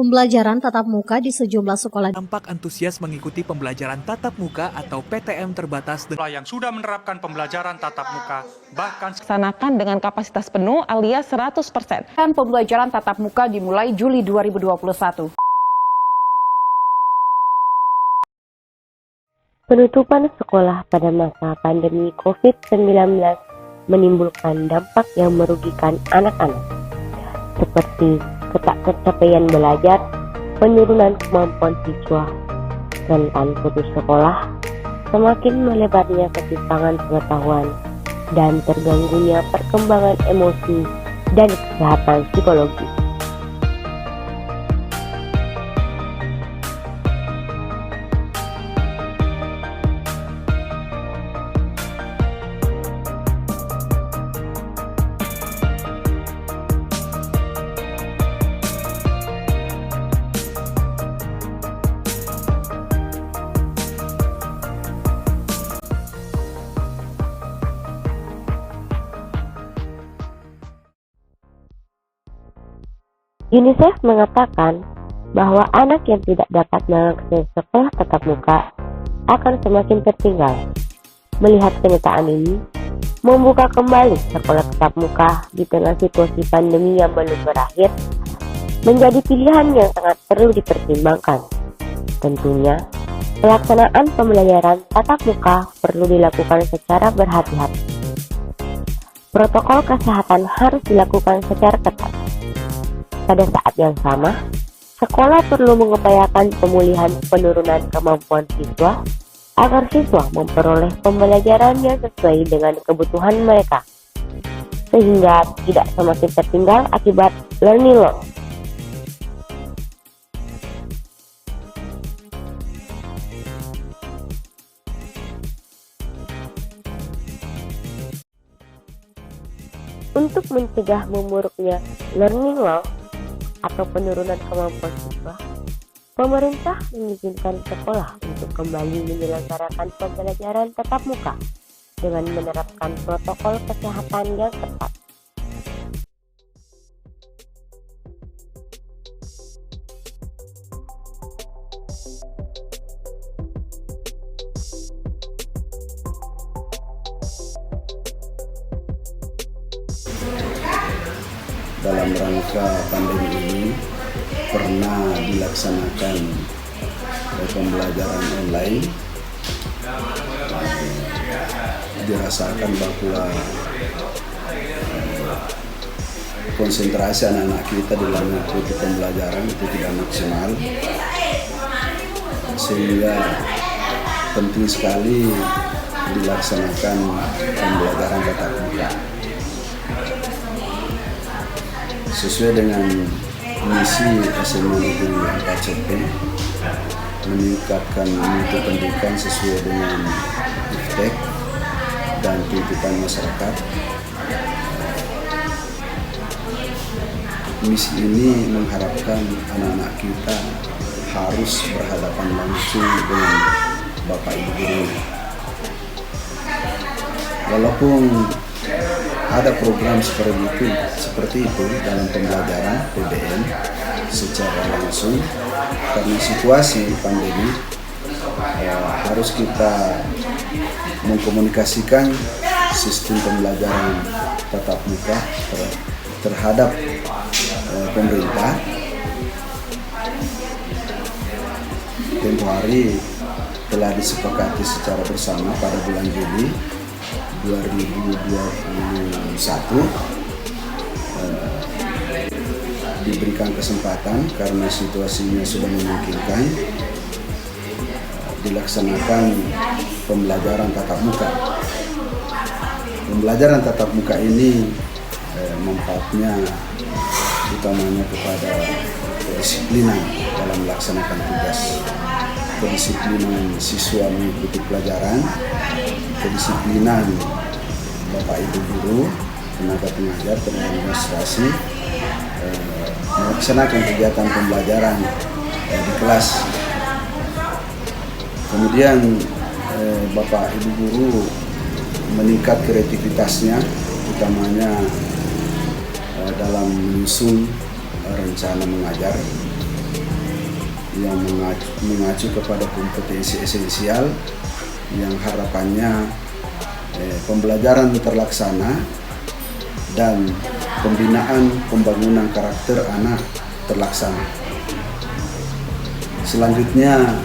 Pembelajaran tatap muka di sejumlah sekolah tampak antusias mengikuti pembelajaran tatap muka atau PTM terbatas yang sudah menerapkan pembelajaran tatap muka bahkan laksanakan dengan kapasitas penuh alias 100%. Dan pembelajaran tatap muka dimulai Juli 2021. Penutupan sekolah pada masa pandemi COVID-19 menimbulkan dampak yang merugikan anak-anak, seperti ketidakcapaian belajar, penurunan kemampuan siswa, rentan putus sekolah, semakin melebarnya ketimpangan pengetahuan, dan terganggunya perkembangan emosi dan kesehatan psikologi. UNICEF mengatakan bahwa anak yang tidak dapat mengakses sekolah tatap muka akan semakin tertinggal. Melihat kenyataan ini, membuka kembali sekolah tatap muka di tengah situasi pandemi yang belum berakhir menjadi pilihan yang sangat perlu dipertimbangkan. Tentunya, pelaksanaan pembelajaran tatap muka perlu dilakukan secara berhati-hati. Protokol kesehatan harus dilakukan secara ketat. Pada saat yang sama, sekolah perlu mengupayakan pemulihan penurunan kemampuan siswa agar siswa memperoleh pembelajaran yang sesuai dengan kebutuhan mereka, sehingga tidak semakin tertinggal akibat learning loss. Untuk mencegah memburuknya learning loss atau penurunan kemampuan siswa, pemerintah mengizinkan sekolah untuk kembali menyelenggarakan pembelajaran tatap muka dengan menerapkan protokol kesehatan yang ketat. Dalam rangka pandemi ini pernah dilaksanakan pembelajaran online. Dirasakan bahwa konsentrasi anak-anak kita dalam mengikuti pembelajaran itu tidak maksimal, sehingga penting sekali dilaksanakan pembelajaran tatap muka sesuai dengan misi SMA Negeri 4 CP, meningkatkan mutu pendidikan sesuai dengan IFTEK dan tuntutan masyarakat. Misi ini mengharapkan anak-anak kita harus berhadapan langsung dengan Bapak Ibu guru. Walaupun ada program seperti itu dalam pembelajaran PBM secara langsung, karena situasi pandemi harus kita mengkomunikasikan sistem pembelajaran tatap muka terhadap pemerintah. Tempo hari telah disepakati secara bersama pada bulan Juli 2021, diberikan kesempatan karena situasinya sudah memungkinkan dilaksanakan pembelajaran tatap muka. Pembelajaran tatap muka ini manfaatnya utamanya kepada kedisiplinan dalam melaksanakan tugas, kedisiplinan siswa mengikuti pelajaran, kedisiplinan Bapak Ibu guru, tenaga pengajar, tenaga administrasi melaksanakan kegiatan pembelajaran di kelas. Kemudian Bapak Ibu guru meningkat kreativitasnya, utamanya dalam menyusun rencana mengajar yang mengacu kepada kompetensi esensial yang harapannya pembelajaran terlaksana dan pembinaan pembangunan karakter anak terlaksana. Selanjutnya,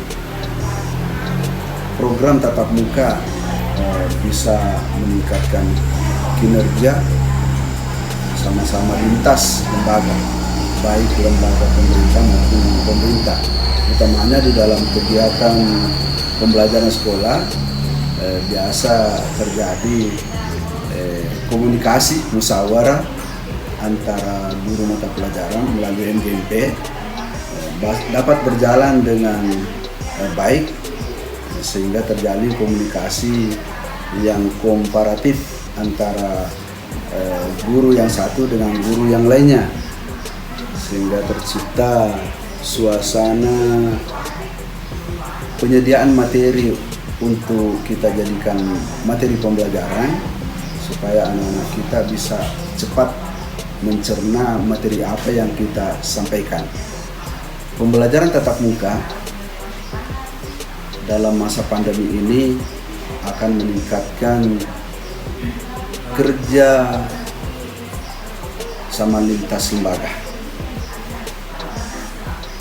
program tatap muka bisa meningkatkan kinerja sama-sama lintas lembaga, baik lembaga pemerintah maupun pemerintah, utamanya di dalam kegiatan pembelajaran sekolah. Biasa terjadi komunikasi musyawarah antara guru mata pelajaran melalui MGMP dapat berjalan dengan baik, sehingga terjalin komunikasi yang komparatif antara guru yang satu dengan guru yang lainnya, sehingga tercipta suasana penyediaan materi untuk kita jadikan materi pembelajaran supaya anak-anak kita bisa cepat mencerna materi apa yang kita sampaikan. Pembelajaran tatap muka dalam masa pandemi ini akan meningkatkan kerja sama lintas lembaga.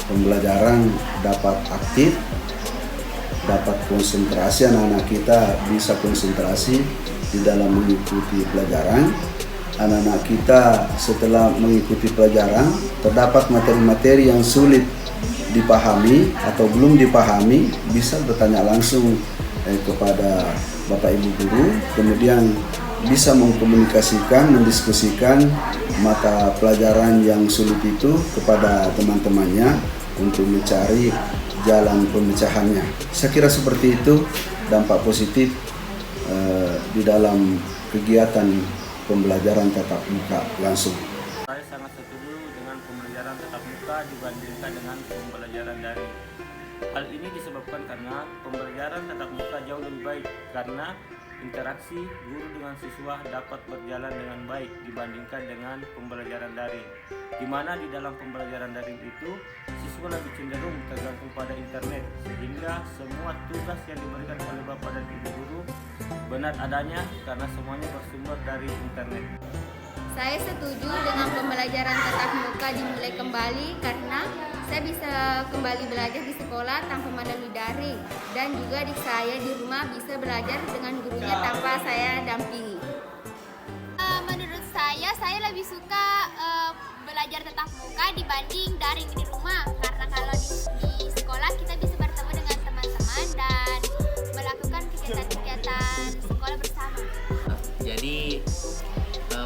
Pembelajaran dapat aktif, dapat konsentrasi, anak-anak kita bisa konsentrasi di dalam mengikuti pelajaran. Anak-anak kita setelah mengikuti pelajaran terdapat materi-materi yang sulit dipahami atau belum dipahami, bisa bertanya langsung kepada Bapak Ibu guru, kemudian bisa mengkomunikasikan, mendiskusikan mata pelajaran yang sulit itu kepada teman-temannya untuk mencari jalan pemecahannya. Saya kira seperti itu dampak positif di dalam kegiatan pembelajaran tatap muka langsung. Saya sangat setuju dengan pembelajaran tatap muka dibandingkan dengan pembelajaran daring. Hal ini disebabkan karena pembelajaran tatap muka jauh lebih baik karena interaksi guru dengan siswa dapat berjalan dengan baik dibandingkan dengan pembelajaran daring, di mana di dalam pembelajaran daring itu siswa lebih cenderung tergantung pada internet, sehingga semua tugas yang diberikan oleh Bapak dan Ibu guru benar adanya karena semuanya bersumber dari internet. Saya setuju dengan pembelajaran tatap muka dimulai kembali karena saya bisa kembali belajar di sekolah tanpa melalui daring, dan juga saya di rumah bisa belajar dengan gurunya tanpa saya dampingi. Menurut saya lebih suka belajar tatap muka dibanding daring di rumah, karena kalau di sekolah kita bisa bertemu dengan teman-teman dan melakukan kegiatan-kegiatan sekolah bersama. Jadi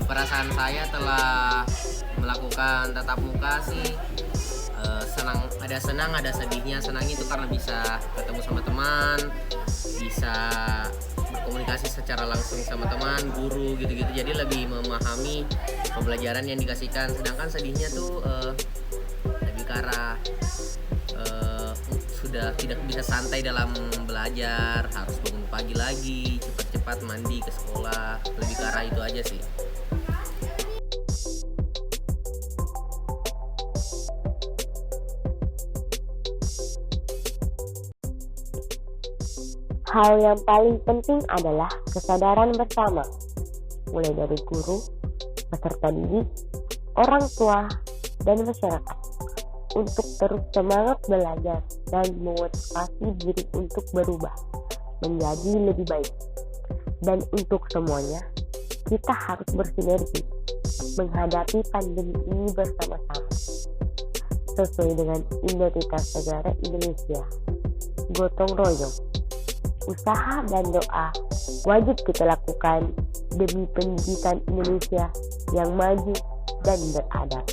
perasaan saya telah melakukan tatap muka sih senang ada sedihnya. Senangnya itu karena bisa ketemu sama teman, bisa berkomunikasi secara langsung sama teman, guru gitu-gitu, jadi lebih memahami pembelajaran yang dikasihkan. Sedangkan sedihnya tuh lebih ke arah sudah tidak bisa santai dalam belajar, harus bangun pagi lagi, cepat-cepat mandi ke sekolah, lebih ke arah itu aja sih. Hal yang paling penting adalah kesadaran bersama, mulai dari guru, peserta didik, orang tua, dan masyarakat, untuk terus semangat belajar dan memotivasi diri untuk berubah menjadi lebih baik. Dan untuk semuanya, kita harus bersinergi menghadapi pandemi ini bersama-sama sesuai dengan identitas negara Indonesia. Gotong royong, usaha dan doa wajib kita lakukan demi pendidikan Indonesia yang maju dan beradab.